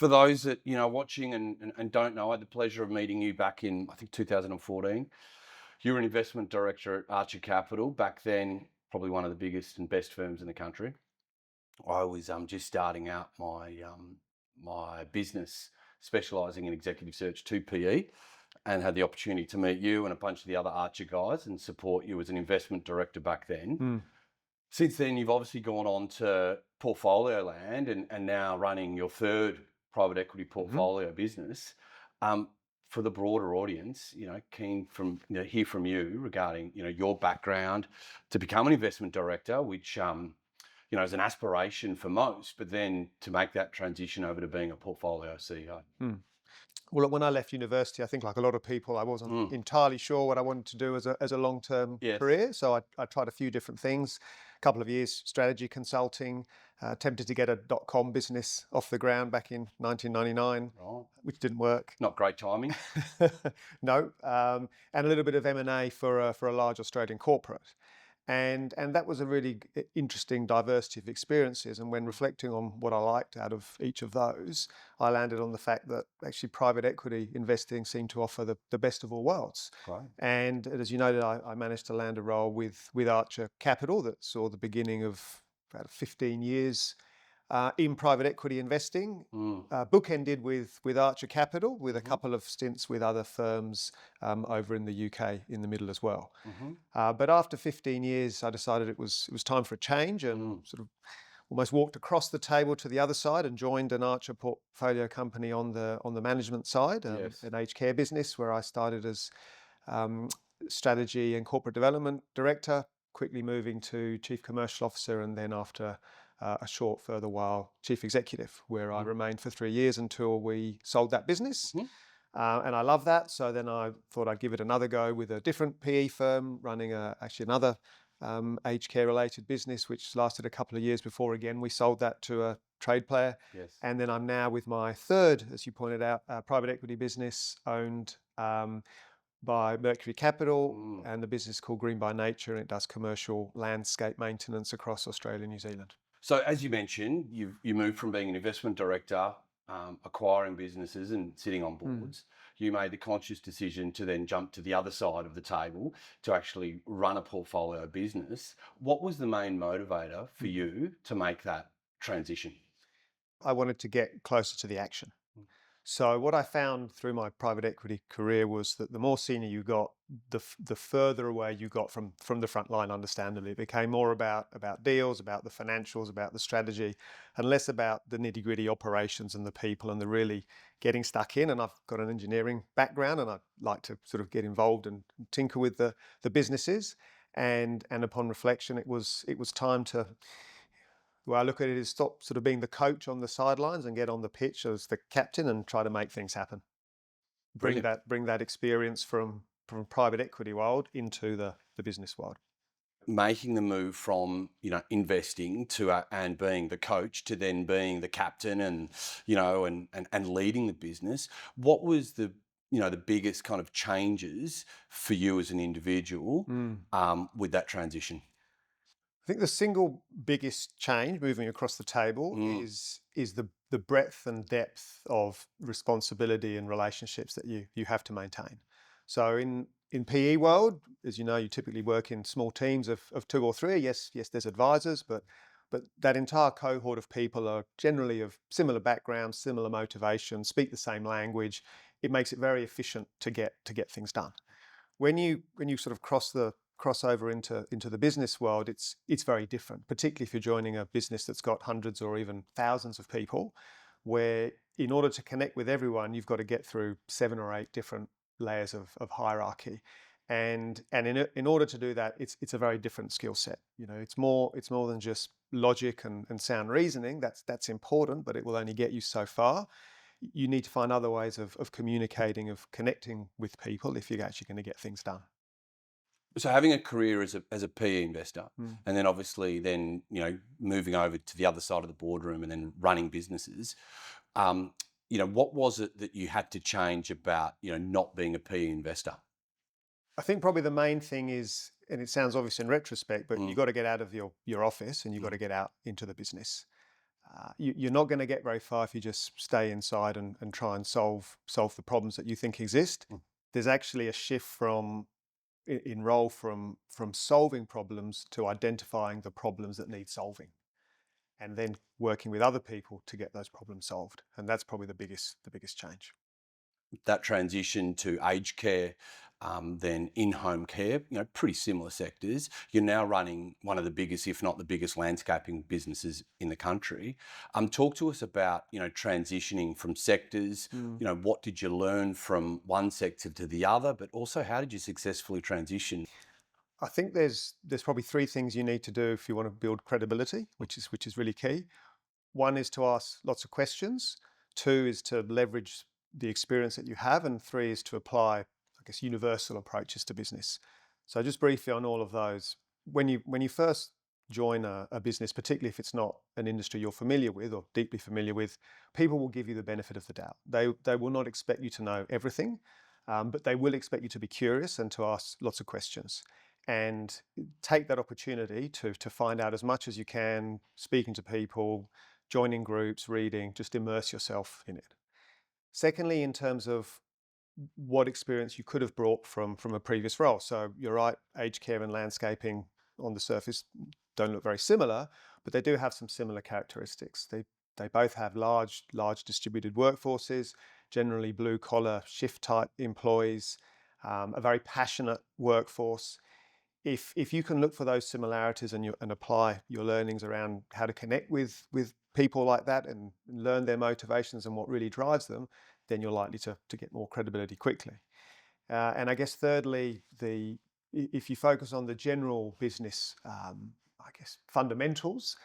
For those that watching and don't know, I had the pleasure of meeting you back in I think 2014. You were an investment director at Archer Capital back then, probably one of the biggest and best firms in the country. I was just starting out my business, specialising in executive search to PE, and had the opportunity to meet you and a bunch of the other Archer guys and support you as an investment director back then. Mm. Since then, you've obviously gone on to portfolio land and now running your third private equity Mhm. portfolio business. Um, for the broader audience, keen from hear from you regarding your background to become an investment director, which is an aspiration for most, but then to make that transition over to being a portfolio CEO. Mm. Well, when I left university, I think like a lot of people, I wasn't Mm. entirely sure what I wanted to do as a long-term Yes. career. So I tried a few different things, a couple of years strategy consulting, attempted to get a dot-com business off the ground back in 1999, Right. which didn't work. Not great timing. No, and a little bit of M&A for a large Australian corporate. And that was a really interesting diversity of experiences. And when reflecting on what I liked out of each of those, I landed on the fact that actually private equity investing seemed to offer the best of all worlds. Great. And as you noted, I managed to land a role with Archer Capital that saw the beginning of about 15 years in private equity investing, Mm. bookended with Archer Capital, with a Mm-hmm. couple of stints with other firms over in the UK in the middle as well. Mm-hmm. But after 15 years, I decided it was time for a change, and Mm. sort of almost walked across the table to the other side and joined an Archer portfolio company on the management side, Yes. an aged care business where I started as um, strategy and corporate development director, quickly moving to chief commercial officer, and then after a short further while, chief executive, where I Mm. remained for 3 years until we sold that business. Mm-hmm. And I love that. So then I thought I'd give it another go with a different PE firm running actually another aged care related business, which lasted a couple of years before again we sold that to a trade player. Yes. And then I'm now with my third, as you pointed out, private equity business owned by Mercury Capital, Mm. and the business is called Green by Nature, and it does commercial landscape maintenance across Australia and New Zealand. So as you mentioned, you moved from being an investment director, acquiring businesses and sitting on Mm. boards. You made the conscious decision to then jump to the other side of the table to actually run a portfolio business. What was the main motivator for Mm. you to make that transition? I wanted to get closer to the action. Mm. So what I found through my private equity career was that the more senior you got, the further away you got from the front line. Understandably, it became more about deals, about the financials, about the strategy, and less about the nitty gritty operations and the people and the really getting stuck in. And I've got an engineering background, and I like to sort of get involved and tinker with the businesses. And upon reflection, it was time to. The way I look at it is stop sort of being the coach on the sidelines and get on the pitch as the captain and try to make things happen. Bring Brilliant. that experience from private equity world into the business world. Making the move from investing to and being the coach to then being the captain and and leading the business. What was the biggest kind of changes for you as an individual Mm. with that transition? I think the single biggest change moving across the table Mm. is the breadth and depth of responsibility and relationships that you have to maintain. So in PE world, as you know, you typically work in small teams of two or three. Yes, there's advisors, but that entire cohort of people are generally of similar backgrounds, similar motivations, speak the same language. It makes it very efficient to get things done. When you sort of cross over into the business world, it's very different, particularly if you're joining a business that's got hundreds or even thousands of people, where in order to connect with everyone, you've got to get through 7 or 8 different layers of hierarchy. And in order to do that, it's a very different skill set. It's more than just logic and sound reasoning. That's important, but it will only get you so far. You need to find other ways of communicating, of connecting with people if you're actually going to get things done. So having a career as a PE investor, Mm. and then obviously then moving over to the other side of the boardroom and then running businesses. What was it that you had to change about not being a PE investor? I think probably the main thing is, and it sounds obvious in retrospect, but Mm. you've got to get out of your office and you've got Mm. to get out into the business. You're not going to get very far if you just stay inside and try and solve the problems that you think exist. Mm. There's actually a shift in role from solving problems to identifying the problems that need solving, and then working with other people to get those problems solved. And that's probably the biggest change. That transition to aged care, then in-home care, pretty similar sectors. You're now running one of the biggest, if not the biggest, landscaping businesses in the country. Talk to us about, transitioning from sectors. What did you learn from one sector to the other, but also how did you successfully transition? I think there's probably three things you need to do if you want to build credibility, which is really key. One is to ask lots of questions. Two is to leverage the experience that you have, and three is to apply, I guess, universal approaches to business. So just briefly on all of those, when you first join a business, particularly if it's not an industry you're familiar with or deeply familiar with, people will give you the benefit of the doubt. They will not expect you to know everything, but they will expect you to be curious and to ask lots of questions. And take that opportunity to find out as much as you can, speaking to people, joining groups, reading, just immerse yourself in it. Secondly, in terms of what experience you could have brought from a previous role. So you're right, aged care and landscaping on the surface don't look very similar, but they do have some similar characteristics. They both have large distributed workforces, generally blue collar shift type employees, a very passionate workforce. If you can look for those similarities and apply your learnings around how to connect with people like that and learn their motivations and what really drives them, then you're likely to get more credibility quickly. And I guess thirdly, if you focus on the general business, I guess, fundamentals,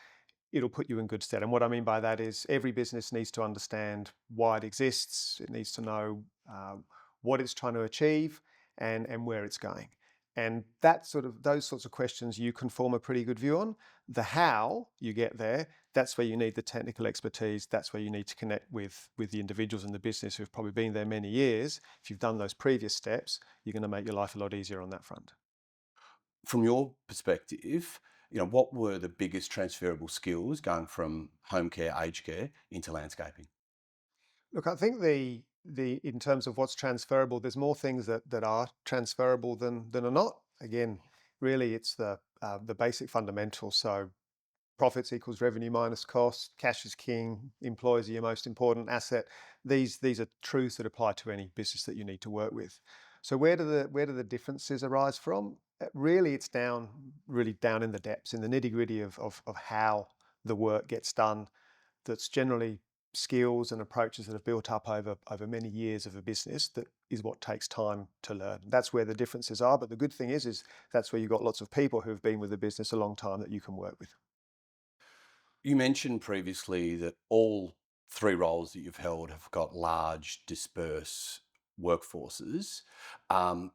it'll put you in good stead. And what I mean by that is every business needs to understand why it exists. It needs to know what it's trying to achieve and where it's going. And those sorts of questions you can form a pretty good view on. The how you get there, that's where you need the technical expertise. That's where you need to connect with the individuals in the business who've probably been there many years. If you've done those previous steps, you're going to make your life a lot easier on that front. From your perspective, what were the biggest transferable skills going from home care, aged care into landscaping? Look, I think the in terms of what's transferable, there's more things that are transferable than are not. Again, really, it's the basic fundamentals. So profits equals revenue minus cost, cash is king, employees are your most important asset. These are truths that apply to any business that you need to work with. So where do the differences arise from? Really, it's really down in the depths, in the nitty-gritty of how the work gets done. That's generally skills and approaches that have built up over many years of a business. That is what takes time to learn. That's where the differences are. But the good thing is that's where you've got lots of people who've been with the business a long time that you can work with. You mentioned previously that all three roles that you've held have got large dispersed workforces. Um,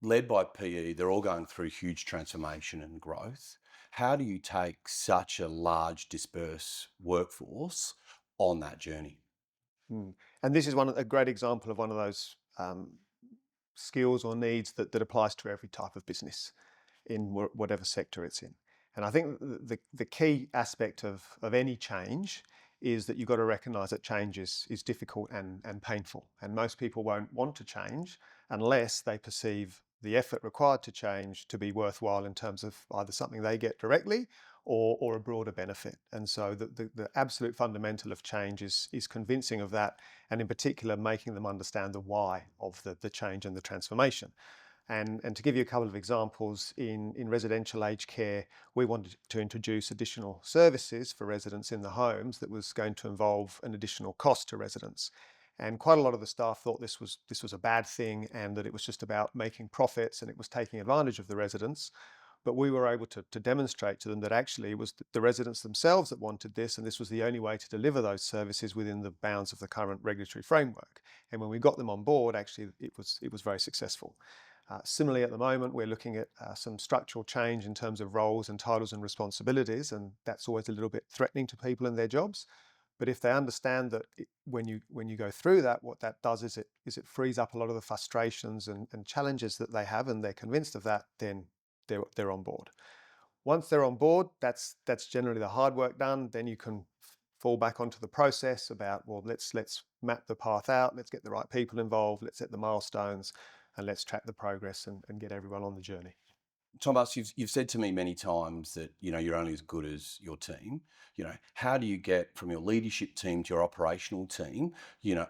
Led by PE, they're all going through huge transformation and growth. How do you take such a large dispersed workforce on that journey? Mm. And this is a great example of one of those skills or needs that applies to every type of business in whatever sector it's in. And I think the key aspect of any change is that you've got to recognize that change is difficult and painful. And most people won't want to change unless they perceive the effort required to change to be worthwhile in terms of either something they get directly or a broader benefit. And so the absolute fundamental of change is convincing of that, and in particular making them understand the why of the change and the transformation. And to give you a couple of examples, in residential aged care, we wanted to introduce additional services for residents in the homes that was going to involve an additional cost to residents. And quite a lot of the staff thought this was a bad thing and that it was just about making profits and it was taking advantage of the residents. But we were able to demonstrate to them that actually it was the residents themselves that wanted this, and this was the only way to deliver those services within the bounds of the current regulatory framework. And when we got them on board, actually it was very successful. Similarly, at the moment, we're looking at some structural change in terms of roles and titles and responsibilities, and that's always a little bit threatening to people in their jobs. But if they understand that when you go through that, what that does is it frees up a lot of the frustrations and challenges that they have, and they're convinced of that, then they're on board. Once they're on board, that's generally the hard work done. Then you can fall back onto the process about, well, let's map the path out, let's get the right people involved, let's set the milestones, and let's track the progress and get everyone on the journey. Thomas, you've said to me many times that you're only as good as your team. How do you get from your leadership team to your operational team,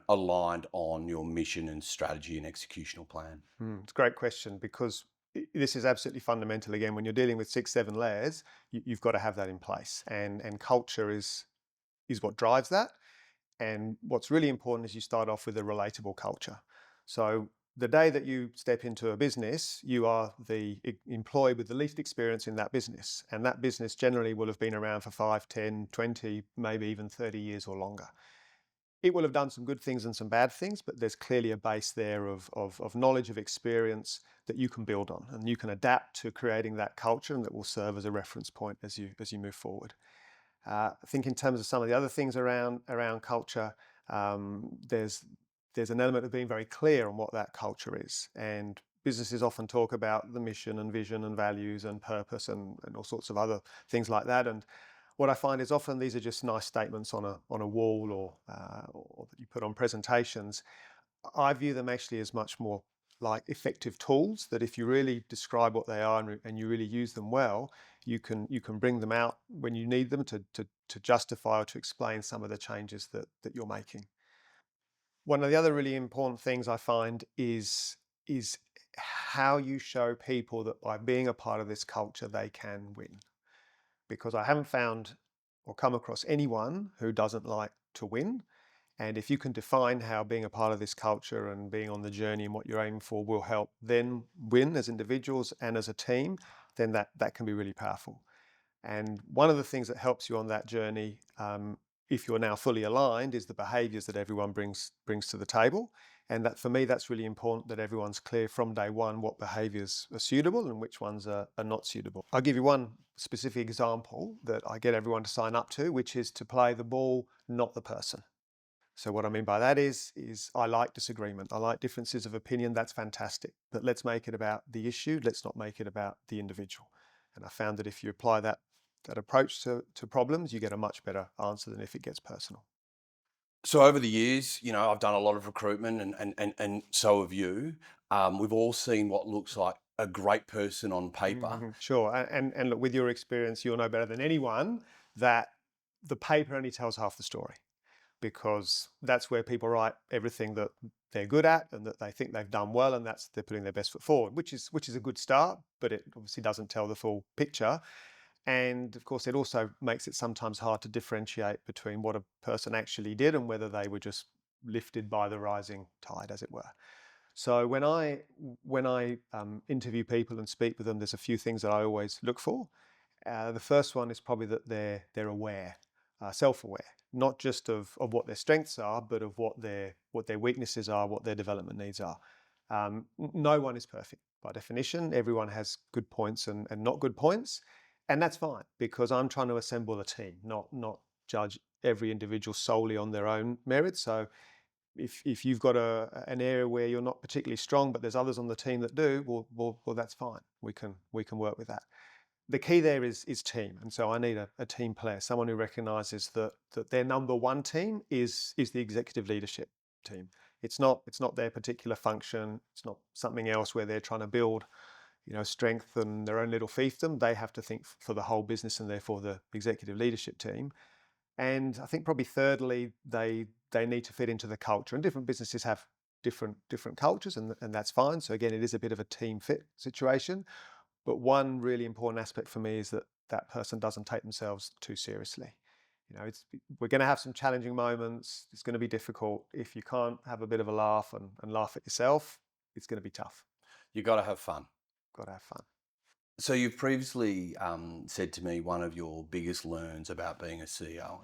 aligned on your mission and strategy and executional plan? It's a great question because this is absolutely fundamental. Again, when you're dealing with 6, 7 layers, you've got to have that in place, and culture is what drives that. And what's really important is you start off with a relatable culture. So the day that you step into a business, you are the employee with the least experience in that business. And that business generally will have been around for 5, 10, 20, maybe even 30 years or longer. It will have done some good things and some bad things, but there's clearly a base there of knowledge, of experience that you can build on. And you can adapt to creating that culture, and that will serve as a reference point as you move forward. I think in terms of some of the other things around culture, there's an element of being very clear on what that culture is. And businesses often talk about the mission and vision and values and purpose and all sorts of other things like that. And what I find is often these are just nice statements on a wall or that you put on presentations. I view them actually as much more like effective tools that if you really describe what they are and you really use them well, you can bring them out when you need them to justify or to explain some of the changes that you're making. One of the other really important things I find is how you show people that by being a part of this culture, they can win. Because I haven't found or come across anyone who doesn't like to win. And if you can define how being a part of this culture and being on the journey and what you're aiming for will help them win as individuals and as a team, then that can be really powerful. And one of the things that helps you on that journey, if you're now fully aligned, is the behaviours that everyone brings to the table. And that, for me, that's really important, that everyone's clear from day one what behaviours are suitable and which ones are not suitable. I'll give you one specific example that I get everyone to sign up to, which is to play the ball, not the person. So what I mean by that is I like disagreement. I like differences of opinion. That's fantastic. But let's make it about the issue. Let's not make it about the individual. And I found that if you apply that approach to problems, you get a much better answer than if it gets personal. So over the years, I've done a lot of recruitment, and so have you. We've all seen what looks like a great person on paper. Sure. And look, with your experience, you'll know better than anyone that the paper only tells half the story, because that's where people write everything that they're good at and that they think they've done well, and that's they're putting their best foot forward, which is a good start, but it obviously doesn't tell the full picture. And of course, it also makes it sometimes hard to differentiate between what a person actually did and whether they were just lifted by the rising tide, as it were. So when I interview people and speak with them, there's a few things that I always look for. The first one is probably that they're aware, self-aware, not just of what their strengths are, but of what their weaknesses are, what their development needs are. No one is perfect by definition. Everyone has good points and not good points, and that's fine, because I'm trying to assemble a team, not judge every individual solely on their own merits. So if you've got an area where you're not particularly strong, but there's others on the team that do, well, that's fine. We can work with that. The key there is team, and so I need a team player, someone who recognises that their number one team is the executive leadership team. It's not their particular function. It's not something else where they're trying to build, strength and their own little fiefdom. They have to think for the whole business, and therefore the executive leadership team. And I think probably thirdly, they need to fit into the culture. And different businesses have different cultures, and that's fine. So again, it is a bit of a team fit situation. But one really important aspect for me is that person doesn't take themselves too seriously. We're going to have some challenging moments. It's going to be difficult. If you can't have a bit of a laugh and laugh at yourself, it's going to be tough. You got to have fun. Got to have fun. So you've previously said to me one of your biggest learns about being a CEO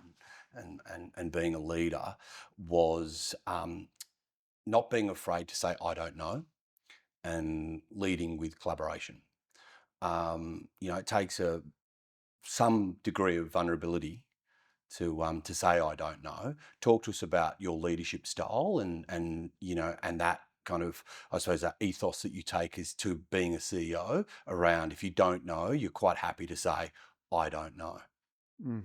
and being a leader was not being afraid to say I don't know, and leading with collaboration. It takes some degree of vulnerability to say I don't know. Talk to us about your leadership style and that kind of, I suppose, that ethos that you take is to being a CEO around, if you don't know, you're quite happy to say I don't know. Mm.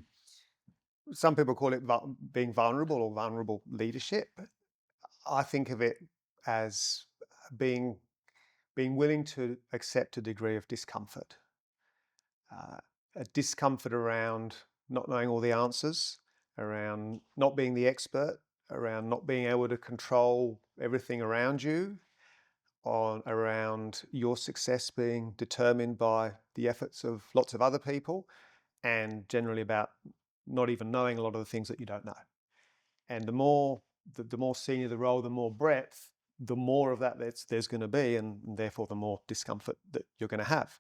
some people call it being vulnerable or vulnerable leadership. I think of it as being willing to accept a degree of discomfort, uh, a discomfort around not knowing all the answers, around not being the expert, around not being able to control everything around you, around your success being determined by the efforts of lots of other people, and generally about not even knowing a lot of the things that you don't know. And the more senior the role, the more breadth, the more of that there's going to be, and therefore the more discomfort that you're going to have.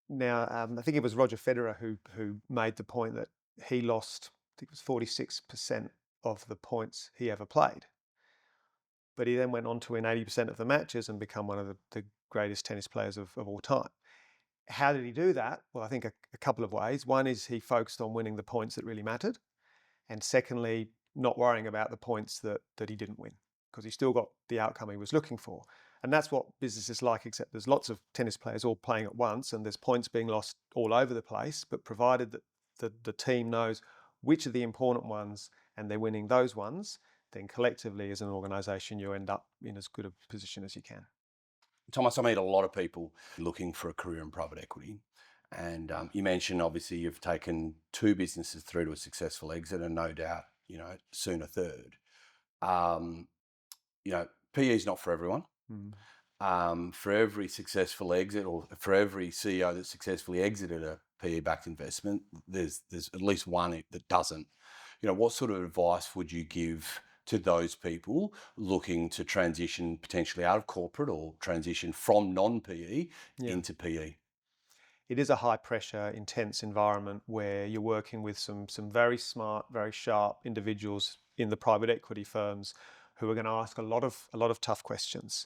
Now, I think it was Roger Federer who made the point that he lost, I think it was 46% of the points he ever played. But he then went on to win 80% of the matches and become one of the greatest tennis players of all time. How did he do that? Well, I think a couple of ways. One is he focused on winning the points that really mattered. And secondly, not worrying about the points that he didn't win, because he still got the outcome he was looking for. And that's what business is like, except there's lots of tennis players all playing at once and there's points being lost all over the place. But provided that the team knows which are the important ones and they're winning those ones, then collectively as an organisation you end up in as good a position as you can. Thomas, I meet a lot of people looking for a career in private equity. And you mentioned, obviously, you've taken 2 businesses through to a successful exit and no doubt, soon a third. PE is not for everyone. For every successful exit, or for every CEO that successfully exited a PE-backed investment, there's at least one that doesn't. What sort of advice would you give to those people looking to transition potentially out of corporate or transition from non-PE into PE? It is a high-pressure, intense environment where you're working with some very smart, very sharp individuals in the private equity firms who are going to ask a lot of tough questions.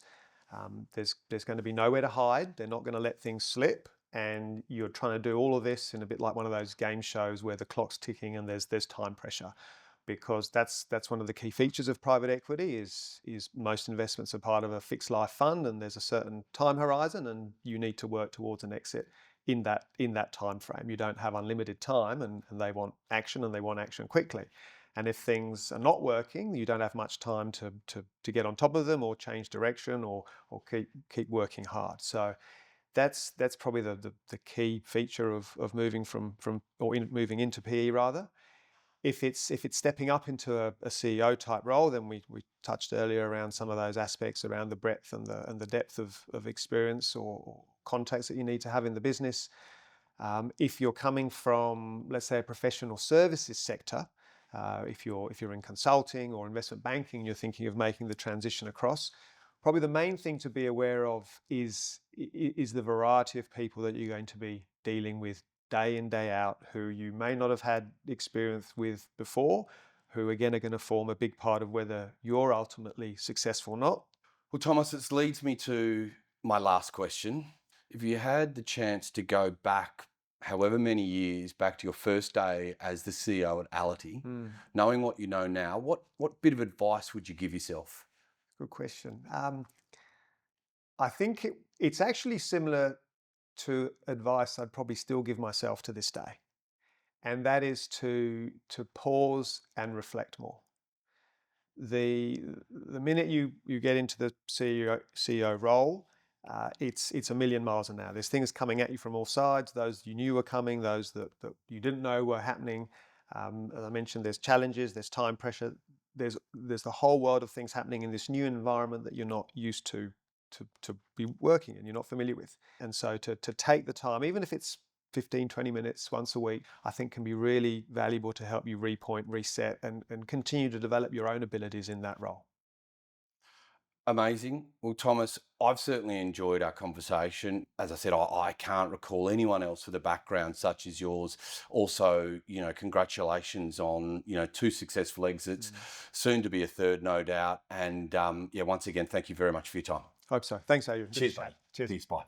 There's going to be nowhere to hide. They're not going to let things slip, and you're trying to do all of this in a bit like one of those game shows where the clock's ticking and there's time pressure. Because that's one of the key features of private equity is most investments are part of a fixed life fund, and there's a certain time horizon, and you need to work towards an exit in that time frame. You don't have unlimited time, and they want action, and they want action quickly. And if things are not working, you don't have much time to get on top of them or change direction or keep working hard. So that's probably the key feature of moving moving into PE rather. If it's stepping up into a CEO type role, then we touched earlier around some of those aspects around the breadth and the depth of experience or contacts that you need to have in the business. If you're coming from, let's say, a professional services sector, if you're in consulting or investment banking, you're thinking of making the transition across. Probably the main thing to be aware of is the variety of people that you're going to be dealing with day in, day out, who you may not have had experience with before, who again are going to form a big part of whether you're ultimately successful or not. Well, Thomas, this leads me to my last question. If you had the chance to go back however many years back to your first day as the CEO at Allity, knowing what you know now, what bit of advice would you give yourself? Good question. I think it's actually similar to advice I'd probably still give myself to this day. And that is to pause and reflect more. The minute you get into the CEO role, it's a million miles an hour. There's things coming at you from all sides, those you knew were coming, those that you didn't know were happening. As I mentioned, there's challenges, there's time pressure, there's the whole world of things happening in this new environment that you're not used to be working in, you're not familiar with. And so to take the time, even if it's 15, 20 minutes once a week, I think can be really valuable to help you repoint, reset, and continue to develop your own abilities in that role. Amazing. Well, Thomas, I've certainly enjoyed our conversation. As I said, I can't recall anyone else with a background such as yours. Also, congratulations on, 2 successful exits, soon to be a third, no doubt. And once again, thank you very much for your time. Hope so. Thanks, Adrian. Cheers, mate. Cheers. Peace, bye.